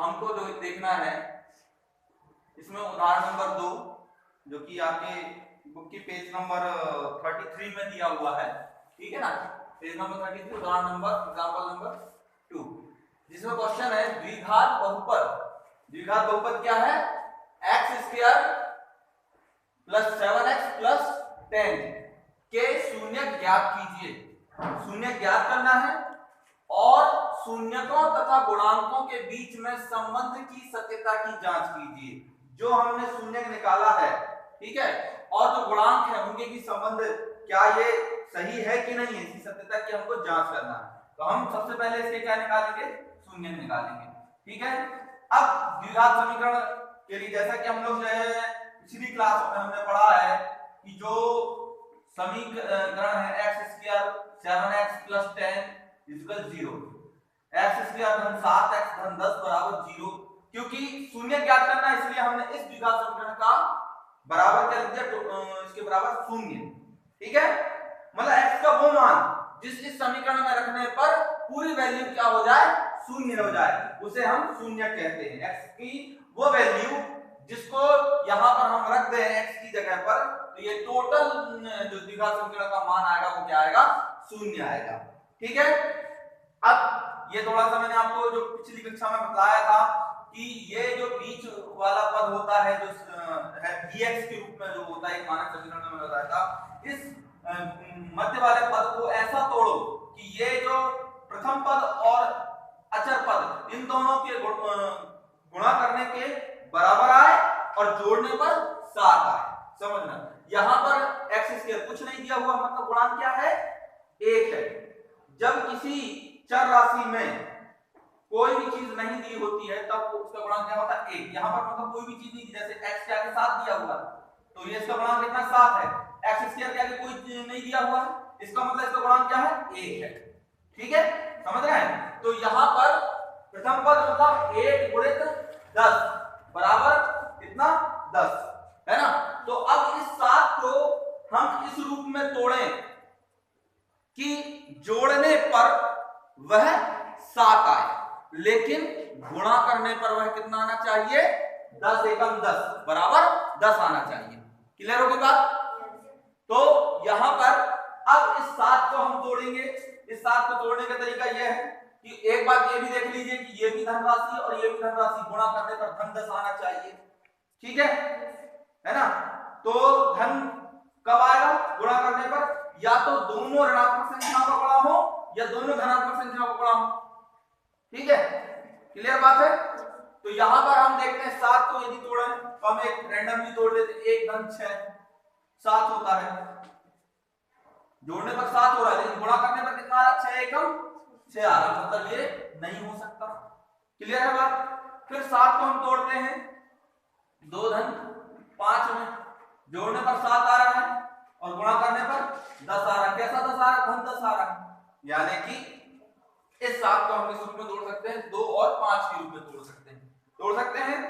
हमको जो देखना है इसमें उदाहरण नंबर 2 जो कि आपके बुक की पेज नंबर 33 में दिया हुआ है, ठीक है ना। पेज नंबर 33 उदाहरण नंबर एग्जांपल नंबर 2 जिसमें क्वेश्चन है द्विघात बहुपद। द्विघात बहुपद क्या है? x square plus 7x plus 10 के शून्य ज्ञात कीजिए। शून्य ज्ञात करना है और शून्यकों तथा गुणांकों के बीच में संबंध की सत्यता की जांच कीजिए। जो हमने शून्य निकाला है, ठीक है, और जो गुणांक है उनके बीच संबंध क्या ये सही है कि नहीं है, इसकी सत्यता की हमको जांच करना है। तो हम सबसे पहले इसके क्या निकालेंगे? शून्य निकालेंगे, ठीक है। अब द्विघात समीकरण के लिए जैसा कि हम लोग जो है पिछली क्लास में हमने पढ़ा है कि जो समीकरण है x square 7x plus 10 equal 0, x square धन 7x धन 10 बराबर 0। क्योंकि शून्य ज्ञात करना है इसलिए हमने इस द्विघात समीकरण का बराबर क्या लिख दिया, तो इसके बराबर शून्य, ठीक है। मतलब x का वो मान जिस इस समीकरण में रखने पर पूरी वैल्यू क्या हो जाए, शून्य हो जाए, उसे हम शून्य कहते हैं। x की वो वैल्यू जिसको यहां पर हम रख दें x की जगह पर, तो ये टोटल जो द्विघात समीकरण का मान आएगा वो क्या आएगा, शून्य आएगा, ठीक है। अब ये थोड़ा सा मैंने आपको जो पिछली कक्षा में बताया था कि ये जो बीच वाला पद होता है जो है bx के रूप में जो होता है, एक मानक समीकरण में बताया था, इस मध्य वाले पद को ऐसा तोड़ो कि ये जो प्रथम पद और अचर पद इन दोनों के गुणा करने के बराबर आए और जोड़ने पर 7 आए। समझना, यहां पर x स्क्वायर कुछ नहीं दिया हुआ, मतलब गुणांक क्या है, 1 है। जब किसी चर राशि में कोई भी चीज नहीं दी होती है तब उसका गुणांक क्या होता है, 1। यहां पर मतलब कोई भी चीज नहीं, जैसे x के आगे 7 दिया हुआ तो ये इसका गुणांक कितना, 7 है। x स्क्वायर के आगे कोई चीज नहीं दिया हुआ है, इसका मतलब इसका गुणांक क्या है, 1 है, ठीक है, समझ रहे हैं। तो यहां पर प्रथम पद मतलब 1 गुणित 10 बराबर कितना, 10 है ना। तो अब इस 7 को हम इस रूप में तोड़ें कि जोड़ने पर वह 7 आए, लेकिन गुणा करने पर वह कितना आना चाहिए, 10 एकम 10 बराबर 10 आना चाहिए। क्लियर होगी बात। तो यहां पर अब इस 7 को हम तोड़ेंगे। इस 7 को तोड़ने का तरीका यह है कि एक बात ये भी देख लीजिए कि ये भी धनराशि और ये भी धनराशि, गुणा करने पर धन 10 आना चाहिए, ठीक है ना। तो धन कब आएगा, गुणा करने पर, या तो दोनों ऋणात्मक संख्याओं का गुणा हो या दोनों धनात्मक संख्याओं का गुणा हो, ठीक है, क्लियर बात है। तो यहां पर हम देखते हैं 7 को यदि तोड़े तो हम एक रैंडमली तोड़ लेते हैं, 1 धन 6 7 होता है, जोड़ने पर 7 हो रहा है, लेकिन गुणा करने पर कितना आ रहा है, 6 एकम 6 आ रहा है, मतलब ये नहीं हो सकता। क्लियर है बात। फिर 7 को हम तोड़ते हैं 2 धन 5 में, जोड़ने पर 7 आ रहा है और गुणा करने पर 10 आ रहा है। कैसा 10 आ रहा है, धन 10 आ रहा है, यानी कि इस 7 को हम इस रूप में तोड़ सकते हैं, 2 और 5 के रूप में तोड़ सकते हैं।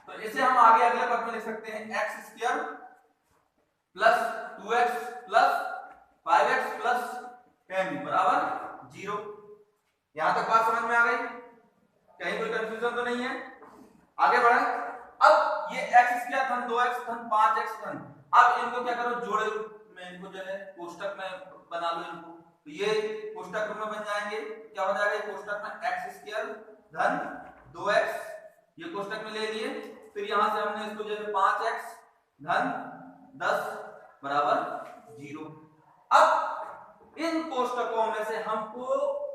तो इसे हम आगे अगले पद में लिख सकते हैं, x square plus 2x plus 5x plus 10 बराबर 0। यहां तक बात समझ में आ गई, कहीं कोई कंफ्यूजन तो नहीं है। आगे बढ़े। अब ये x स्क्वायर धन 2x धन 5x धन, अब इनको क्या करो, जोड़े में इनको जो है कोष्टक में बना लो इनको, तो ये कोष्टक में बन जाएंगे। क्या हो जाएगा, कोष्टक में x स्क्वायर धन 2x ये कोष्टक में ले लिए, फिर यहां से हमने इसको जो है 5x धन 10 बराबर 0। अब इन कोष्टकों में से हमको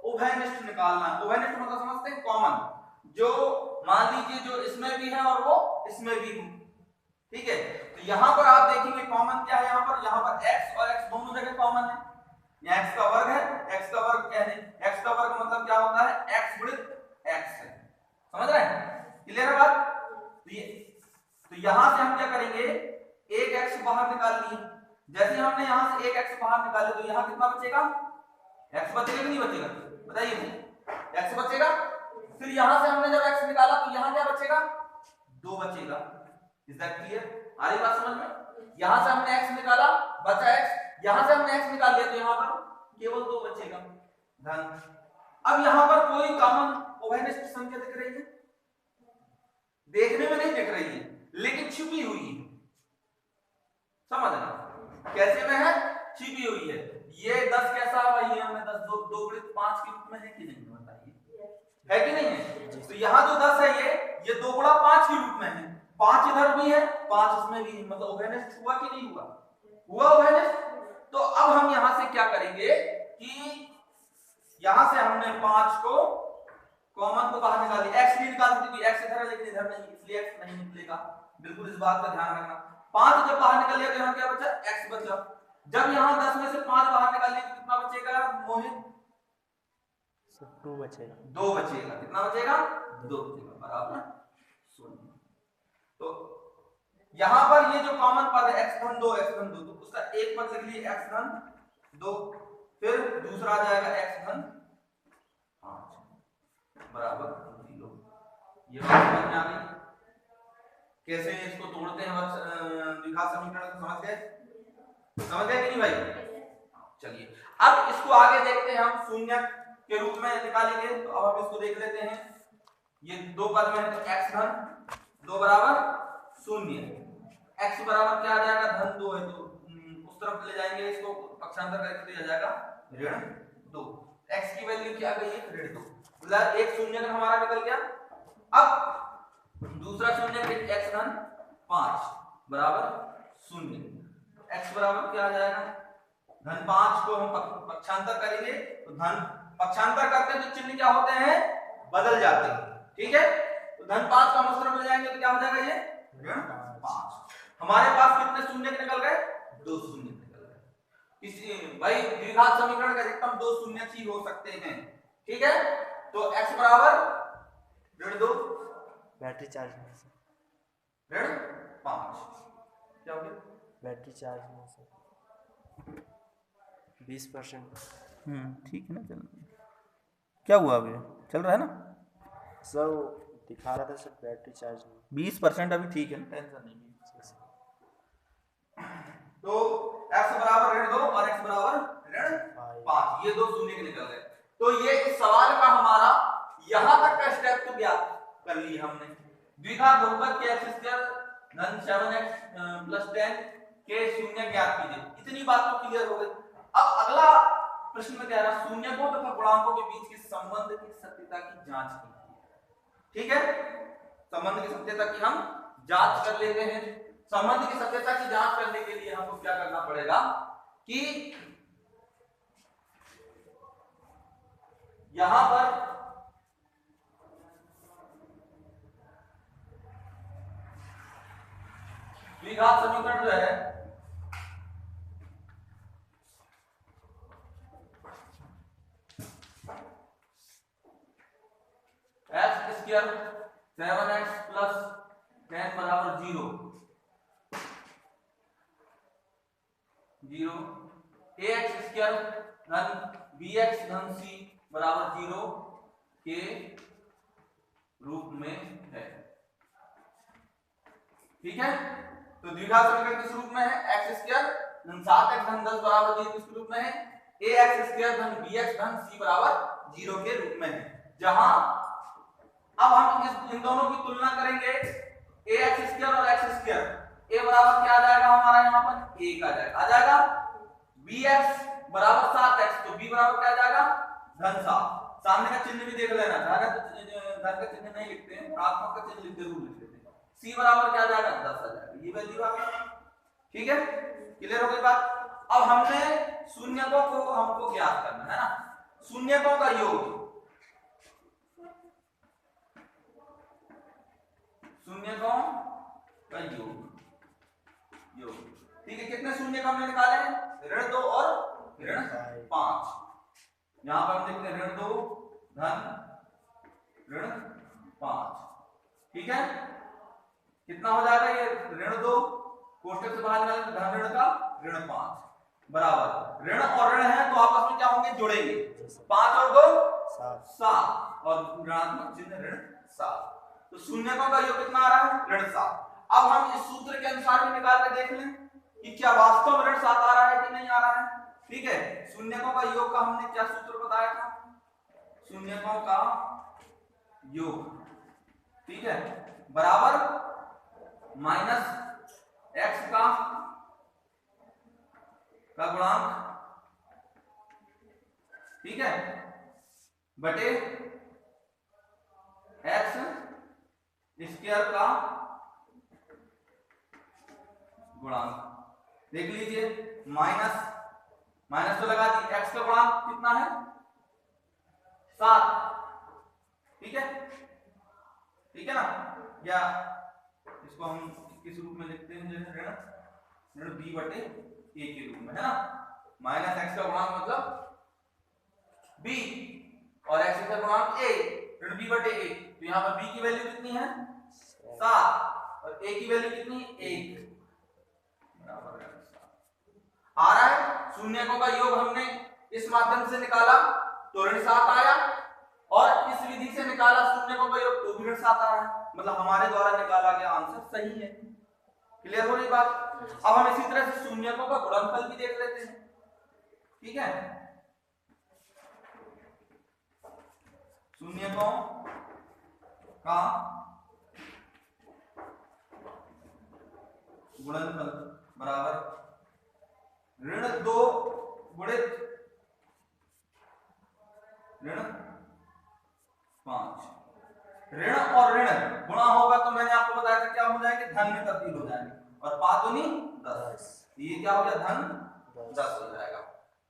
उभयनिष्ठ निकालना है। उभयनिष्ठ मतलब समझते हैं, कॉमन, जो मान लीजिए जो इसमें भी है और वो इसमें भी है, ठीक है। तो यहां पर आप देखेंगे कॉमन क्या है, यहां पर x और x दोनों जगह कॉमन है। यहाँ x का वर्ग है, x का वर्ग क्या है, x का वर्ग मतलब क्या होता है, x गुणित x है, समझ रहे हैं, क्लियर है बात। तो यहां से हम क्या करेंगे, एक x बाहर निकाल लिए, जैसे हमने यहां से एक x बाहर निकाले तो यहां कितना बचेगा, x बचेगा कि नहीं बचेगा, बताइए मुझे, x बचेगा। फिर यहां से हमने जब x निकाला तो यहां क्या बचेगा, 2 बचेगा। इज दैट क्लियर, आ रही बात समझ में। यहां से हमने x निकाला, बचा x, यहां से हमने x निकाल लिया तो यहां पर केवल 2 बचेगा, धन। अब यहां पर कोई कॉमन उभयनिष्ठ संख्या दिख रही है, देखने में नहीं दिख रही है लेकिन छिपी हुई है, समझना कैसे में है, छिपी हुई है। ये 10 कैसा भाई, हमने 10 2 गुणित 5 के रूप में है कि नहीं, बताइए, है कि नहीं है। तो यहाँ जो 10 है ये 2 गुणा 5 के रूप में है, 5 इधर भी है 5 इसमें भी है, मतलब ओवेनेस हुआ कि नहीं हुआ, हुआ ओवेनेस। तो अब हम यहाँ से क्या करेंगे कि यहाँ से हमने 5 को कॉमन को बाहर निकाल दिया, x नहीं निकाल सकते, x इधर है लेकिन इधर नहीं, इसलिए x नहीं निकलेगा, बिल्कुल इस बात का ध्यान रखना। 5 जब बाहर निकल लिया तो यहाँ क्या बचा, x बचा। जब यहाँ 10 में से 5 बाहर निकाल लिया तो कितना बचेगा मोहित, 2 बचेगा, 2 बचेगा, कितना बचेगा, 2 बचेगा, बराबर 0। तो यहाँ पर ये जो कॉमन पद है x धन 2 तो उसका एक पद लिख लिए x धन 2, फिर दूसरा आ जाएगा x धन 5 बराबर 0। ये बात समझ में आ गई, कैसे इसको तोड़ते हैं द्विघात समीकरण को, समझ गए, समझ गए कि नहीं भाई। चलिए अब इसको आगे देखते हैं, हम शून्य के रूप में निकालेंगे। तो अब हम इसको देख लेते हैं, ये 2 पद में है तो x धन 2 बराबर 0, x बराबर क्या आ जाएगा, धन 2 है तो उस तरफ ले जाएंगे, इसको पक्षांतर करके दिया जाएगा ऋण 2, x की वैल्यू क्या गई है, ऋण 2, मतलब एक शून्य हमारा निकल गया। अब दूसरा शून्य x धन 5 बराबर 0, x बराबर क्या आ जाएगा, धन 5 को हम पक्षांतर करेंगे तो धन पक्षांतर करते हैं तो चिन्ह क्या होते हैं, बदल जाते हैं, ठीक है। तो धन 5 का हम उस तरफ ले जाएंगे तो क्या हो जाएगा, ये ऋण 5। हमारे पास कितने शून्य निकल गए, 2 शून्य निकल गए। इसी भाई द्विघात समीकरण का अधिकतम 2 शून्य ही हो सकते हैं, ठीक है। तो x बराबर ऋण 2, बैटरी चार्ज में से ऋण 5, क्या हो गया, बैटरी चार्ज में से 20%। ठीक है ना, चल क्या हुआ, अभी चल रहा है ना सर, दिखा रहा था सर बैटरी चार्ज में 20% अभी, ठीक है ना, टेंशन नहीं है। तो x बराबर ऋण 2 और x बराबर ऋण 5, ये 2 शून्य के निकल गए। तो ये इस सवाल का हमारा यहां तक का स्टेप तो ज्ञात कर लिया हमने, द्विघात बहुपद के x स्क्वायर धन 7x प्लस 10 के शून्य ज्ञात कीजिए, इतनी बात तो क्लियर हो गई। अब अगला प्रश्न में कह रहा शून्यकों तथा गुणांकों के बीच के संबंध की सत्यता की जांच कीजिए, ठीक है। संबंध की सत्यता की हम जांच कर लेते हैं। संबंध की सत्यता की जांच करने के लिए हमको क्या करना पड़ेगा कि यहां पर द्विघात समीकरण जो है x स्क्वायर 7x प्लस 10 बराबर 0, ax स्क्वायर धन bx धन c बराबर 0 के रूप में है, ठीक है। तो द्विघात समीकरण किस रूप में है, x स्क्वायर धन 7x धन 10 बराबर 0 किस रूप में है, ax स्क्वायर धन bx धन c बराबर 0 के रूप में है। जहां अब हम इन दोनों की तुलना करेंगे, ax स्क्वायर और x स्क्वायर, a बराबर क्या आ जाएगा हमारा, यहाँ पर 1 आ जाएगा, bx बराबर 7x, तो b बराबर क्या आ जाएगा, धन 7। सामने का चिन्ह भी देख लेना, धन का चिन्ह नहीं लिखते हैं, ऋणात्मक का चिन्ह जरूर लिख लेते हैं। c बराबर क्या आ जाएगा, 10 आ जाएगा, ये वैल्यू आ गई, ठीक है, क्लियर हो गई बात। अब हमने शून्यकों को हमको ज्ञात करना है ना, शून्यकों का योग, शून्यकों का योग, ठीक है। कितने शून्य का हमने निकाले, ऋण 2 और ऋण 5। यहां पर हम देखते हैं ऋण 2 धन ऋण 5, ठीक है। कितना हो जाएगा ये, ऋण 2 कोष्टक से बाहर निकालेंगे तो धन ऋण का ऋण 5 बराबर, ऋण और ऋण है तो आपस में क्या होंगे, जुड़ेंगे, 5 और 2 7 और ऋणात्मक चिन्ह ऋण 7। तो शून्यकों का योग कितना आ रहा है, ऋण 7। अब हम इस सूत्र के अनुसार भी निकाल के देख लें कि क्या वास्तव में ऋण 7 आ रहा है कि नहीं आ रहा है, ठीक है। शून्यकों का योग का हमने क्या सूत्र बताया था, शून्यकों का योग ठीक है, बराबर माइनस एक्स का गुणांक, ठीक है, बटे एक्स स्क्वायर का गुणांक। देख लीजिए, माइनस माइनस तो लगा दी, एक्स का गुणांक कितना है 7, ठीक है, ठीक है ना, या इसको हम किस रूप में लिखते हैं, जैसे ऋण बी बटे ए के रूप में, है ना, माइनस एक्स का गुणांक मतलब बी और एक्स का गुणांक ए, ऋण बी बटे ए। तो यहाँ पर बी की वैल्यू कितनी है 7 और ए की वैल्यू कितनी है 1, बराबर है 7। आ रहा है, शून्यकों का योग हमने इस माध्यम से निकाला तो ऋण 7 आया, और इस विधि से निकाला शून्यकों का योग तो भी ऋण 7 आ रहा है, मतलब हमारे द्वारा निकाला गया आंसर सही है। क्लियर हो रही बात? अब हम इसी तरह से शून्यकों का गुणनफल भी देख लेते हैं, ठीक है, शून्यकों का गुणनफल बराबर ऋण 2 गुणित ऋण 5। ऋण और ऋण गुणा होगा तो मैंने आपको बताया था क्या हो जाएंगे, धन में तब्दील हो जाएंगे, और 5 दूनी 10, ये क्या हो गया धन 10 हो जाएगा,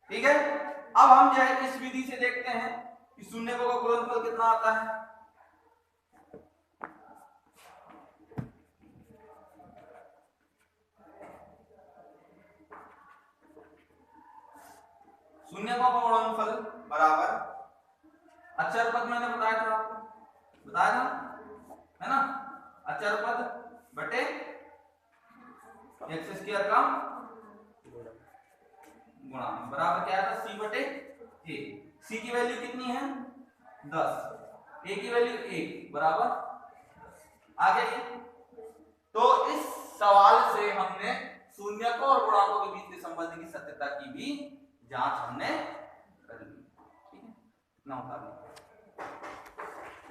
ठीक है। अब हम जो है इस विधि से देखते हैं कि शून्यकों का गुणनफल कितना आता है। शून्यकों का गुणनफल बराबर अचर पद, मैंने बताया था आपको, बताया था, है ना, अचर पद बटे एक्स स्क्वायर का गुणांक बराबर क्या था सी बटे ए। सी की वैल्यू कितनी है 10, ए की वैल्यू 1, बराबर आ गई। तो इस सवाल से हमने शून्यकों और गुणांकों के बीच के संबंध की सत्यता की भी जांच हमने कर ली, ठीक है ना,